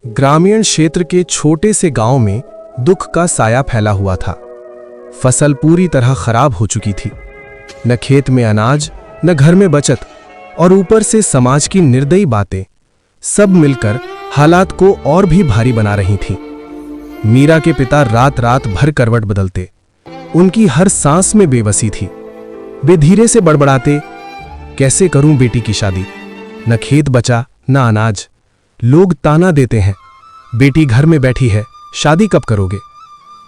ग्रामीण क्षेत्र के छोटे से गांव में दुख का साया फैला हुआ था। फसल पूरी तरह खराब हो चुकी थी। न खेत में अनाज, न घर में बचत, और ऊपर से समाज की निर्दयी बातें सब मिलकर हालात को और भी भारी बना रही थीं। मीरा के पिता रात रात भर करवट बदलते। उनकी हर सांस में बेबसी थी। वे धीरे से बड़बड़ाते, कैसे करूं बेटी की शादी? न खेत बचा, न अनाज। लोग ताना देते हैं, बेटी घर में बैठी है, शादी कब करोगे?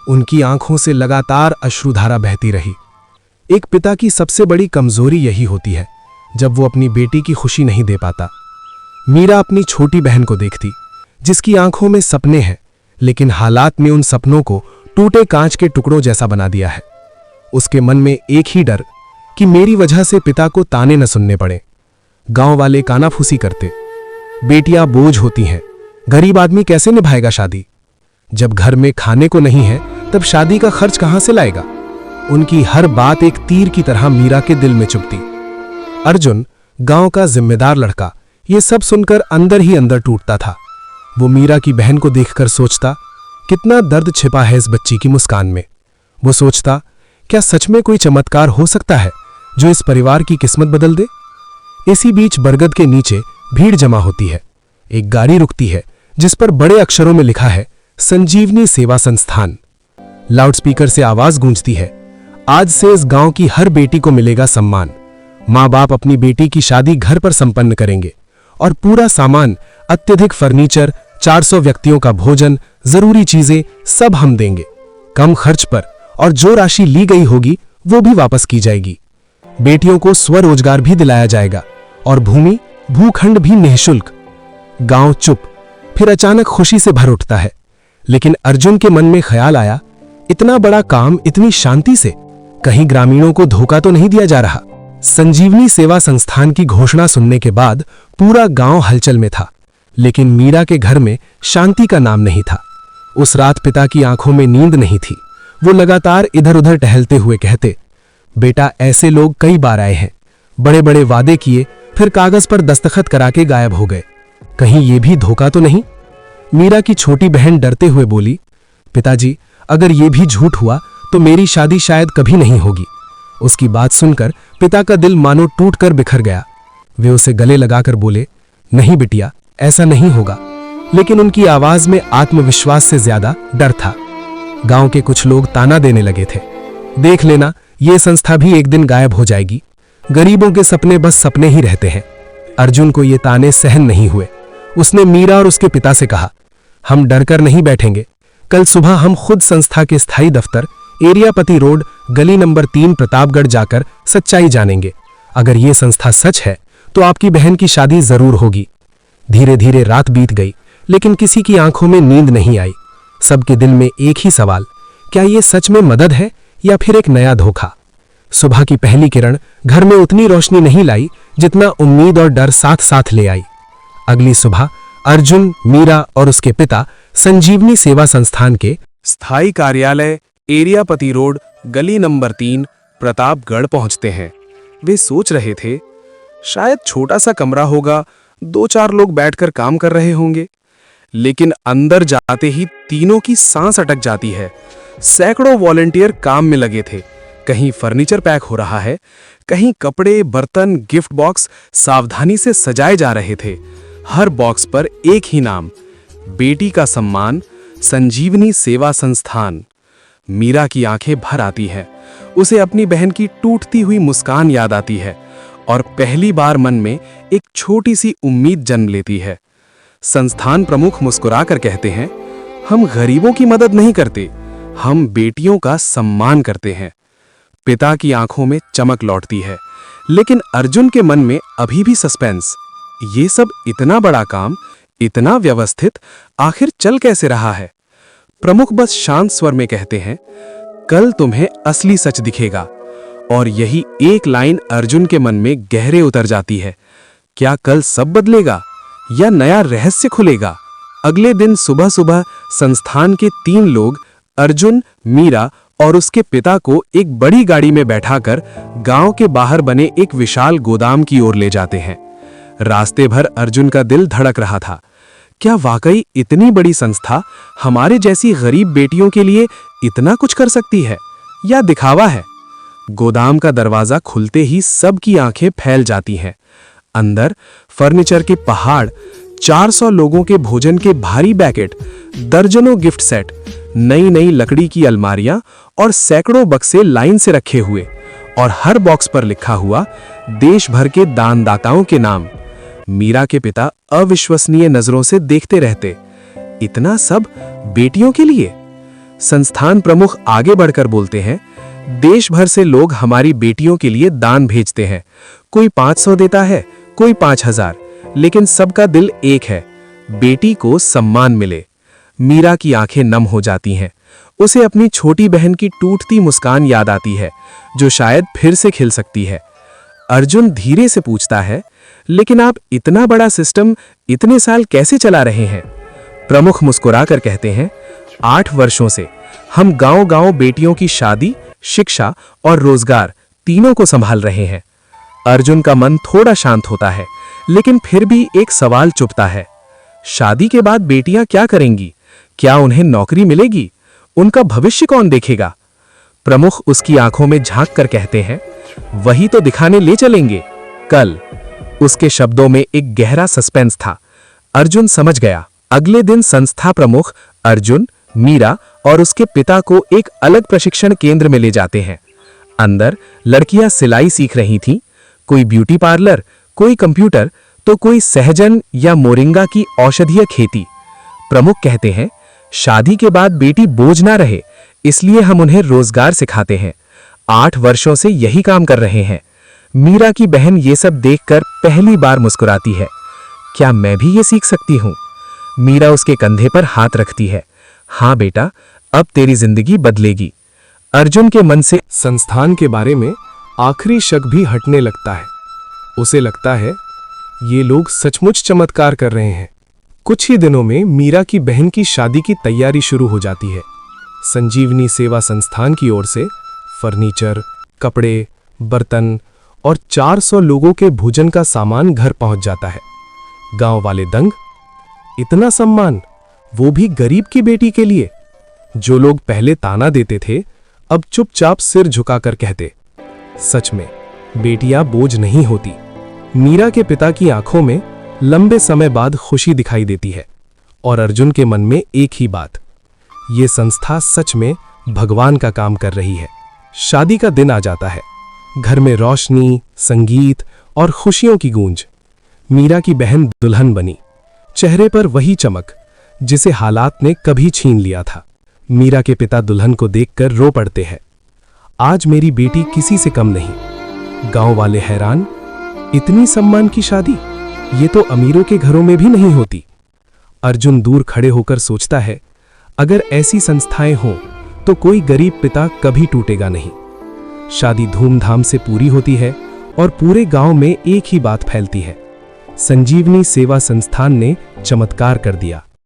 उनकी आंखों से लगातार अश्रुधारा बहती रही। एक पिता की सबसे बड़ी कमजोरी यही होती है, जब वो अपनी बेटी की खुशी नहीं दे पाता। मीरा अपनी छोटी बहन को देखती, जिसकी आंखों में सपने हैं, लेकिन हालात ने उन सपनों को टूटे कांच के टुकड़ों जैसा बना दिया है। उसके मन में एक ही डर कि मेरी वजह से पिता को ताने न सुनने पड़े। गांव वाले कानाफूसी करते, बेटियां बोझ होती हैं, गरीब आदमी कैसे निभाएगा शादी? जब घर में खाने को नहीं है, तब शादी का खर्च कहां से लाएगा? उनकी हर बात एक तीर की तरह मीरा के दिल में चुभती। अर्जुन, गांव का जिम्मेदार लड़का, ये सब सुनकर अंदर ही अंदर टूटता था। वो मीरा की बहन को देखकर सोचता, कितना दर्द छिपा है इस बच्ची की मुस्कान में। वो सोचता, क्या सच में कोई चमत्कार हो सकता है जो इस परिवार की किस्मत बदल दे? इसी बीच बरगद के नीचे भीड़ जमा होती है। एक गाड़ी रुकती है, जिस पर बड़े अक्षरों में लिखा है, संजीवनी सेवा संस्थान। लाउडस्पीकर से आवाज गूंजती है, आज से इस गांव की हर बेटी को मिलेगा सम्मान। माँ बाप अपनी बेटी की शादी घर पर संपन्न करेंगे, और पूरा सामान, अत्यधिक फर्नीचर, 400 व्यक्तियों का भोजन, जरूरी चीजें सब हम देंगे, कम खर्च पर, और जो राशि ली गई होगी वो भी वापस की जाएगी। बेटियों को स्वरोजगार भी दिलाया जाएगा, और भूमि, भूखंड भी निःशुल्क। गांव चुप, फिर अचानक खुशी से भर उठता है। लेकिन अर्जुन के मन में ख्याल आया, इतना बड़ा काम इतनी शांति से, कहीं ग्रामीणों को धोखा तो नहीं दिया जा रहा? संजीवनी सेवा संस्थान की घोषणा सुनने के बाद पूरा गांव हलचल में था, लेकिन मीरा के घर में शांति का नाम नहीं था। उस रात पिता की आंखों में नींद नहीं थी। वो लगातार इधर उधर टहलते हुए कहते, बेटा, ऐसे लोग कई बार आए हैं, बड़े बड़े वादे किए, फिर कागज पर दस्तखत करा के गायब हो गए। कहीं ये भी धोखा तो नहीं? मीरा की छोटी बहन डरते हुए बोली, पिताजी, अगर ये भी झूठ हुआ तो मेरी शादी शायद कभी नहीं होगी। उसकी बात सुनकर पिता का दिल मानो टूटकर बिखर गया। वे उसे गले लगाकर बोले, नहीं बिटिया, ऐसा नहीं होगा। लेकिन उनकी आवाज में आत्मविश्वास से ज्यादा डर था। गांव के कुछ लोग ताना देने लगे थे, देख लेना, ये संस्था भी एक दिन गायब हो जाएगी। गरीबों के सपने बस सपने ही रहते हैं। अर्जुन को ये ताने सहन नहीं हुए। उसने मीरा और उसके पिता से कहा, हम डरकर नहीं बैठेंगे। कल सुबह हम खुद संस्था के स्थायी दफ्तर, एरियापति रोड, गली नंबर 3, प्रतापगढ़ जाकर सच्चाई जानेंगे। अगर ये संस्था सच है तो आपकी बहन की शादी जरूर होगी। धीरे धीरे रात बीत गई, लेकिन किसी की आंखों में नींद नहीं आई। सबके दिल में एक ही सवाल, क्या ये सच में मदद है या फिर एक नया धोखा? सुबह की पहली किरण घर में उतनी रोशनी नहीं लाई जितना उम्मीद और डर साथ साथ ले आई। अगली सुबह अर्जुन, मीरा और उसके पिता संजीवनी सेवा संस्थान के स्थायी कार्यालय, एरियापति रोड, गली नंबर 3, प्रतापगढ़ पहुंचते हैं। वे सोच रहे थे, शायद छोटा सा कमरा होगा, 2-4 लोग बैठकर काम कर रहे होंगे। लेकिन अंदर जाते ही तीनों की सांस अटक जाती है। सैकड़ों वॉलंटियर काम में लगे थे। कहीं फर्नीचर पैक हो रहा है, कहीं कपड़े, बर्तन, गिफ्ट बॉक्स सावधानी से सजाए जा रहे थे। हर बॉक्स पर एक ही नाम, बेटी का सम्मान, संजीवनी सेवा संस्थान। मीरा की आंखें भर आती हैं। उसे अपनी बहन की टूटती हुई मुस्कान याद आती है, और पहली बार मन में एक छोटी सी उम्मीद जन्म लेती है। संस्थान प्रमुख मुस्कुराकर कहते हैं, हम गरीबों की मदद नहीं करते, हम बेटियों का सम्मान करते हैं। पिता की आंखों में चमक लौटती है, लेकिन अर्जुन के मन में अभी भी सस्पेंस। ये सब इतना बड़ा काम, इतना व्यवस्थित, आखिर चल कैसे रहा है? प्रमुख बस शांत स्वर में कहते हैं, कल तुम्हें असली सच दिखेगा। और यही एक लाइन अर्जुन के मन में गहरे उतर जाती है। क्या कल सब बदलेगा या नया रहस्य खुलेगा? अगले दिन सुबह सुबह संस्थान के 3 लोग, अर्जुन, मीरा और उसके पिता को एक बड़ी गाड़ी में बैठाकर गांव के बाहर बने एक विशाल गोदाम की ओर ले जाते हैं। रास्ते भर अर्जुन का दिल धड़क रहा था। क्या वाकई इतनी बड़ी संस्था हमारे जैसी गरीब बेटियों के लिए इतना कुछ कर सकती है, या दिखावा है? गोदाम का दरवाजा खुलते ही सबकी आंखें फैल जाती हैं। अंदर फर्नीचर के पहाड़, 400 लोगों के भोजन के भारी पैकेट, दर्जनों गिफ्ट सेट, नई नई लकड़ी की अलमारियां और सैकड़ों बक्से लाइन से रखे हुए, और हर बॉक्स पर लिखा हुआ देश भर के दानदाताओं के नाम। मीरा के पिता अविश्वसनीय नजरों से देखते रहते। इतना सब बेटियों के लिए? संस्थान प्रमुख आगे बढ़कर बोलते हैं, देश भर से लोग हमारी बेटियों के लिए दान भेजते हैं। कोई 500 देता है, कोई 5000, लेकिन सबका दिल एक है, बेटी को सम्मान मिले। मीरा की आंखें नम हो जाती हैं। उसे अपनी छोटी बहन की टूटती मुस्कान याद आती है, जो शायद फिर से खिल सकती है। अर्जुन धीरे से पूछता है, लेकिन आप इतना बड़ा सिस्टम इतने साल कैसे चला रहे हैं? प्रमुख मुस्कुराकर कहते हैं, 8 वर्षों से हम गांव-गांव बेटियों की शादी, शिक्षा और रोजगार तीनों को संभाल रहे हैं। अर्जुन का मन थोड़ा शांत होता है, लेकिन फिर भी एक सवाल चुभता है। शादी के बाद बेटियां क्या करेंगी? क्या उन्हें नौकरी मिलेगी? उनका भविष्य कौन देखेगा? प्रमुख उसकी आंखों में झांक कर कहते हैं, वही तो दिखाने ले चलेंगे कल। उसके शब्दों में एक गहरा सस्पेंस था। अर्जुन समझ गया। अगले दिन संस्था प्रमुख अर्जुन, मीरा और उसके पिता को एक अलग प्रशिक्षण केंद्र में ले जाते हैं। अंदर लड़कियां सिलाई सीख रही थीं, कोई ब्यूटी पार्लर, कोई कंप्यूटर, तो कोई सहजन या मोरिंगा की औषधीय खेती। प्रमुख कहते हैं, शादी के बाद बेटी बोझ ना रहे, इसलिए हम उन्हें रोजगार सिखाते हैं। 8 वर्षों से यही काम कर रहे हैं। मीरा की बहन ये सब देखकर पहली बार मुस्कुराती है। क्या मैं भी ये सीख सकती हूँ? मीरा उसके कंधे पर हाथ रखती है। हाँ बेटा, अब तेरी जिंदगी बदलेगी। अर्जुन के मन से संस्थान के बारे में आखिरी शक भी हटने लगता है। उसे लगता है ये लोग सचमुच चमत्कार कर रहे हैं। कुछ ही दिनों में मीरा की बहन की शादी की तैयारी शुरू हो जाती है। संजीवनी सेवा संस्थान की ओर से फर्नीचर, कपड़े, बर्तन और 400 लोगों के भोजन का सामान घर पहुंच जाता है। गांव वाले दंग। इतना सम्मान, वो भी गरीब की बेटी के लिए। जो लोग पहले ताना देते थे, अब चुपचाप सिर झुकाकर कहते, सच में बेटियां बोझ नहीं होती। मीरा के पिता की आंखों में लंबे समय बाद खुशी दिखाई देती है, और अर्जुन के मन में एक ही बात, ये संस्था सच में भगवान का काम कर रही है। शादी का दिन आ जाता है। घर में रोशनी, संगीत और खुशियों की गूंज। मीरा की बहन दुल्हन बनी, चेहरे पर वही चमक जिसे हालात ने कभी छीन लिया था। मीरा के पिता दुल्हन को देखकर रो पड़ते हैं। आज मेरी बेटी किसी से कम नहीं। गांव वाले हैरान, इतनी सम्मान की शादी, ये तो अमीरों के घरों में भी नहीं होती। अर्जुन दूर खड़े होकर सोचता है, अगर ऐसी संस्थाएं हों तो कोई गरीब पिता कभी टूटेगा नहीं। शादी धूमधाम से पूरी होती है और पूरे गांव में एक ही बात फैलती है, संजीवनी सेवा संस्थान ने चमत्कार कर दिया।